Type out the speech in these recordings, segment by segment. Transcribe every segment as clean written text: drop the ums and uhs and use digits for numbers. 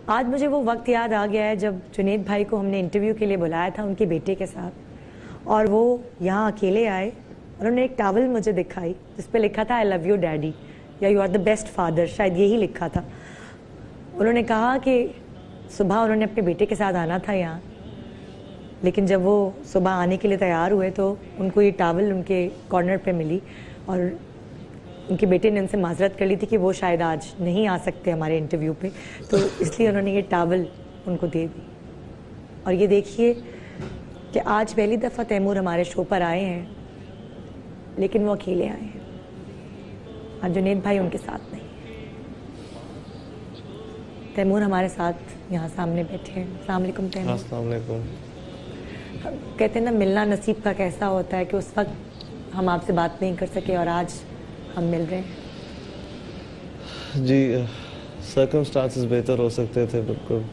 आज मुझे वो वक्त याद आ गया है जब जुनैद भाई को हमने इंटरव्यू के लिए बुलाया था उनके बेटे के साथ, और वो यहाँ अकेले आए और उन्होंने एक टॉवल मुझे दिखाई जिस पे लिखा था आई लव यू डैडी या you are the best father, शायद यही लिखा था। उन्होंने कहा कि सुबह उन्होंने अपने बेटे के साथ आना था यहाँ, लेकिन जब वो सुबह आने के लिए तैयार हुए तो उनको ये टॉवल उनके कॉर्नर पे मिली और उनके बेटे ने उनसे माजरत कर ली थी कि वो शायद आज नहीं आ सकते हमारे इंटरव्यू पे, तो इसलिए उन्होंने ये टॉवल उनको दे दी। और ये देखिए कि आज पहली दफ़ा तैमूर हमारे शो पर आए हैं, लेकिन वो अकेले आए हैं। आज जुनैद भाई उनके साथ नहीं है। तैमूर हमारे साथ यहाँ सामने बैठे हैं। अस्सलाम वालेकुम तैमूर। अस्सलाम वालेकुम। कहते हैं ना, मिलना नसीब का कैसा होता है कि उस वक्त हम आपसे बात नहीं कर सके और आज हम मिल रहे हैं। जी, सर्कमस्टांसेस बेहतर हो सकते थे, बिल्कुल।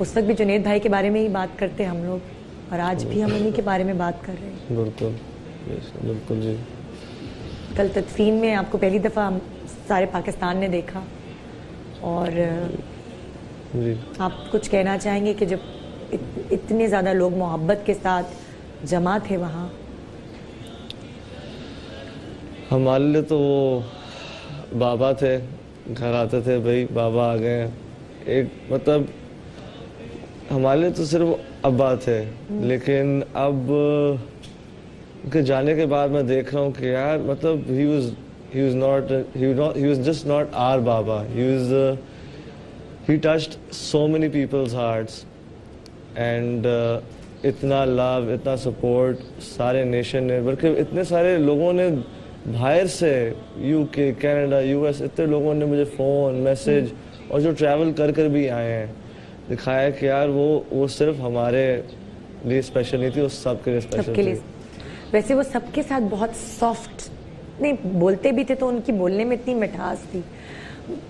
उस वक्त भी जुनैद भाई के बारे में ही बात करते हम लोग, और आज भी हम उन्हीं के बारे में बात कर रहे हैं। बिल्कुल बिल्कुल जी। कल तदफीन में आपको पहली दफ़ा हम सारे पाकिस्तान ने देखा, और जी आप कुछ कहना चाहेंगे कि जब इतने ज़्यादा लोग मोहब्बत के साथ जमा थे वहाँ? हमारे लिए तो वो बाबा थे, घर आते थे, भाई बाबा आ गए। एक मतलब हमारे लिए तो सिर्फ अब्बा थे, लेकिन अब उनके जाने के बाद मैं देख रहा हूँ कि यार मतलब he was just not our Baba. He touched so many people's hearts, and इतना लव, इतना सपोर्ट सारे नेशन ने, बल्कि इतने सारे लोगों ने बाहर से, यूके, कनाडा, यूएस, इतने लोगों ने मुझे फ़ोन, मैसेज और जो ट्रैवल कर कर भी आए हैं, दिखाया कि यार वो सिर्फ हमारे लिए स्पेशल नहीं थी, वो सबके लिए स्पेशल थी। वैसे वो सबके साथ बहुत सॉफ्ट नहीं बोलते भी थे, तो उनकी बोलने में इतनी मिठास थी,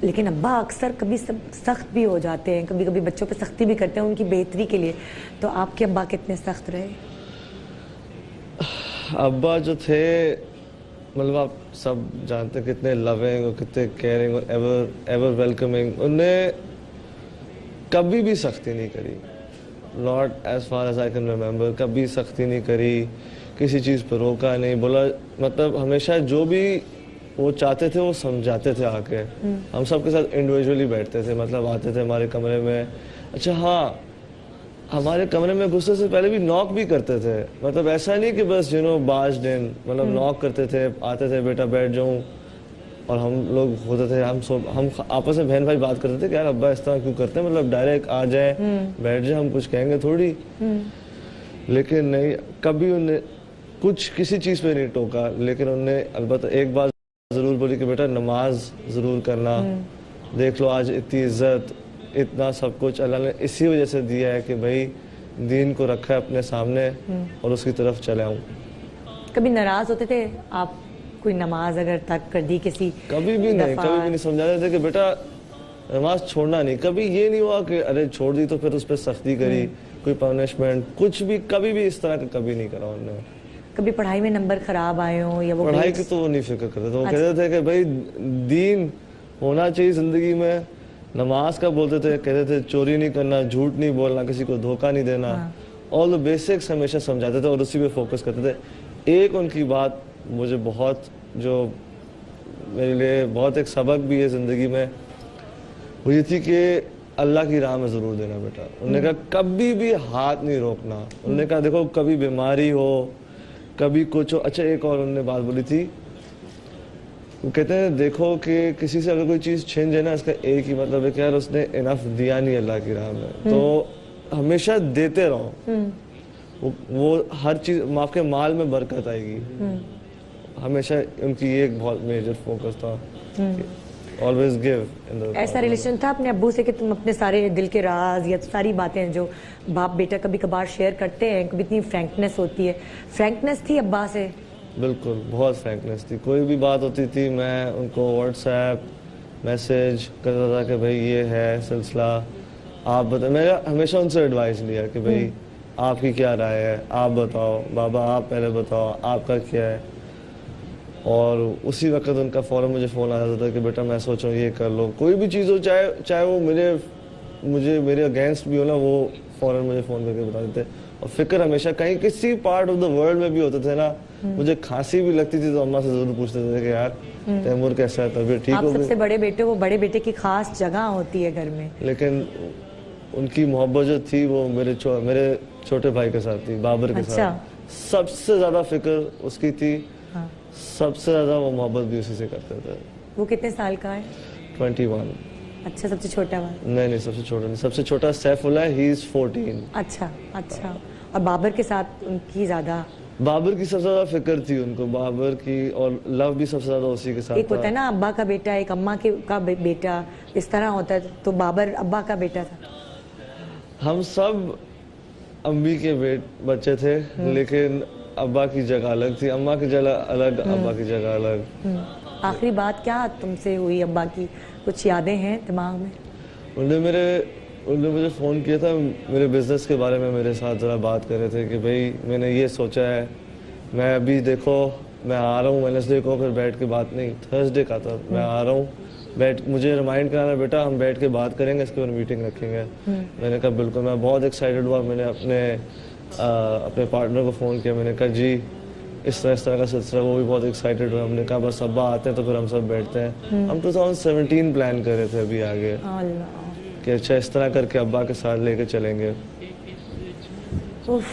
लेकिन अब्बा अक्सर कभी सख्त भी हो जाते हैं, कभी कभी बच्चों पे सख्ती भी करते हैं उनकी बेहतरी के लिए। तो आपके अब्बा कितने सख्त रहे? अब्बा जो थे, मतलब आप सब जानते हैं कितने लविंग और कितने केयरिंग और एवर वेलकमिंग। उनने कभी भी सख्ती नहीं करी, not as far as I can remember. कभी सख्ती नहीं करी, किसी चीज़ पर रोका नहीं, बोला मतलब हमेशा जो भी वो चाहते थे वो समझाते थे आके। हम सब के साथ इंडिविजुअली बैठते थे, मतलब आते थे हमारे कमरे में। अच्छा हाँ, हमारे कमरे में घुसने से पहले भी नॉक भी करते थे, मतलब ऐसा नहीं कि बस बार्ज्ड इन, मतलब नॉक करते थे, आते थे, बेटा बैठ जाऊँ, और हम लोग होते थे, हम आपस में बहन भाई बात करते थे कि यार अब्बा इस तरह क्यों करते हैं, मतलब डायरेक्ट आ जाए, बैठ जाए, हम कुछ कहेंगे थोड़ी। लेकिन नहीं, कभी उन्हें कुछ किसी चीज़ पे नहीं टोका, लेकिन उन्होंने अलबत्ता एक बात ज़रूर बोली कि बेटा नमाज ज़रूर करना। देख लो आज इतनी इज्जत, इतना सब कुछ अल्लाह ने इसी वजह से दिया है कि भाई दीन को रखा है अपने सामने और उसकी तरफ चले आऊँ। कभी नाराज़ होते थे आप, कोई नमाज अगर तक कर दी किसी? कभी भी नहीं समझाते थे कि बेटा नमाज छोड़ना नहीं। कभी ये नहीं हुआ कि अरे छोड़ दी तो फिर उस पर सख्ती करी, कोई पनिशमेंट, कुछ भी कभी भी इस तरह का कभी नहीं करा उन्होंने। कभी पढ़ाई में नंबर खराब आए हो या वो पढ़ाई की तो वो नहीं फिक्र करते थे, वो कहते थे कि भाई दीन होना चाहिए जिंदगी में। नमाज का बोलते थे, कहते थे चोरी नहीं करना, झूठ नहीं बोलना, किसी को धोखा नहीं देना, ऑल द बेसिक्स हमेशा समझाते थे और उसी पे फोकस करते थे। एक उनकी बात मुझे बहुत, जो मेरे लिए बहुत एक सबक भी है ज़िंदगी में, वो ये थी कि अल्लाह की राह में ज़रूर देना बेटा। उन्होंने कहा कभी भी हाथ नहीं रोकना। उन्होंने कहा देखो कभी बीमारी हो, कभी कुछ हो। अच्छा एक और उन्होंने बात बोली थी, वो कहते हैं देखो कि किसी से अगर कोई चीज़ छिन जाए ना, इसका एक ही मतलब है कि यार उसने इनफ दिया नहीं अल्लाह की राह में, तो हमेशा देते रहो। वो हर चीज़, आपके माल में बरकत आएगी। हमेशा उनकी एक बहुत मेजर फोकस था, ऑलवेज गिव। ऐसा रिलेशन था अपने अब्बू से कि तुम अपने सारे दिल के राज या सारी बातें जो बाप बेटा कभी कभार शेयर करते हैं, कभी इतनी फ्रैंकनेस होती है, फ्रैंकनेस थी अब्बा से? बिल्कुल, बहुत फ्रैंकनेस थी। कोई भी बात होती थी मैं उनको व्हाट्सएप मैसेज करता था कि भाई ये है सिलसिला, आप बताओ। मैंने हमेशा उनसे एडवाइस लिया कि भाई आपकी क्या राय है, आप बताओ बाबा, आप पहले बताओ आपका क्या है। और उसी वक्त उनका फ़ौरन मुझे फ़ोन आ जाता था कि बेटा मैं सोच रहा हूँ ये कर लो, कोई भी चीज़ हो, चाहे वो मेरे अगेंस्ट भी हो ना, वो फ़ौरन मुझे फ़ोन करके बता देते। और फिक्र हमेशा कहीं किसी पार्ट ऑफ द वर्ल्ड में भी होते थे ना, मुझे खांसी भी लगती थी तो अम्मा से ज़रूर पूछते थे कि यार तैमूर कैसा है, तबीयत ठीक आप हो सबसे गई? बड़े बेटे हो, बड़े बेटे की खास जगह होती है घर में। लेकिन उनकी मोहब्बत जो थी वो मेरे छोटे भाई के साथ थी, बाबर के अच्छा। साथ। सबसे ज़्यादा फिक्र उसकी थी, हाँ। सबसे ज़्यादा वो मोहब्बत भी उसी से करते थे। वो कितने साल का है? 21। अच्छा, सबसे छोटा वाला? नहीं, सबसे छोटा नहीं, सबसे छोटा सैफुल्लाह है, ही इज़ 14। अच्छा अच्छा। और बाबर के साथ उनकी ज्यादा, बाबर की सबसे ज़्यादा फिक्र थी उनको, बाबर की, और लव भी सबसे ज़्यादा उसी के साथ एक होता है था। ना अब्बा का बेटा, एक अम्मा का बेटा, इस तरह होता है। तो बाबर अब्बा का बेटा था। हम सब अम्मी के बच्चे थे, लेकिन अब्बा की जगह अलग थी, अम्मा की जगह अलग, अब्बा की जगह अलग। आखिरी बात क्या तुमसे हुई अब्बा की? कुछ यादें हैं दिमाग में? उन्होंने मुझे फ़ोन किया था, मेरे बिज़नेस के बारे में मेरे साथ ज़रा बात कर रहे थे कि भाई मैंने ये सोचा है, मैं अभी देखो मैं आ रहा हूँ वेडनेसडे को, फिर बैठ के बात, नहीं थर्सडे का था, मैं आ रहा हूँ, मुझे रिमाइंड कराना बेटा, हम बैठ के बात करेंगे, इसके बाद मीटिंग रखेंगे। मैंने कहा बिल्कुल, मैं बहुत एक्साइटेड हुआ। मैंने अपने पार्टनर को फ़ोन किया, मैंने कहा जी इस तरह का सिलसिला, वो भी बहुत एक्साइटेड हुआ। हमने कहा बस अब्बा आते हैं तो फिर हम सब बैठते हैं। हम 2017 प्लान कर रहे थे अभी आगे अल्लाह। कि अच्छा इस तरह करके अब्बा के साथ लेके चलेंगे। उफ।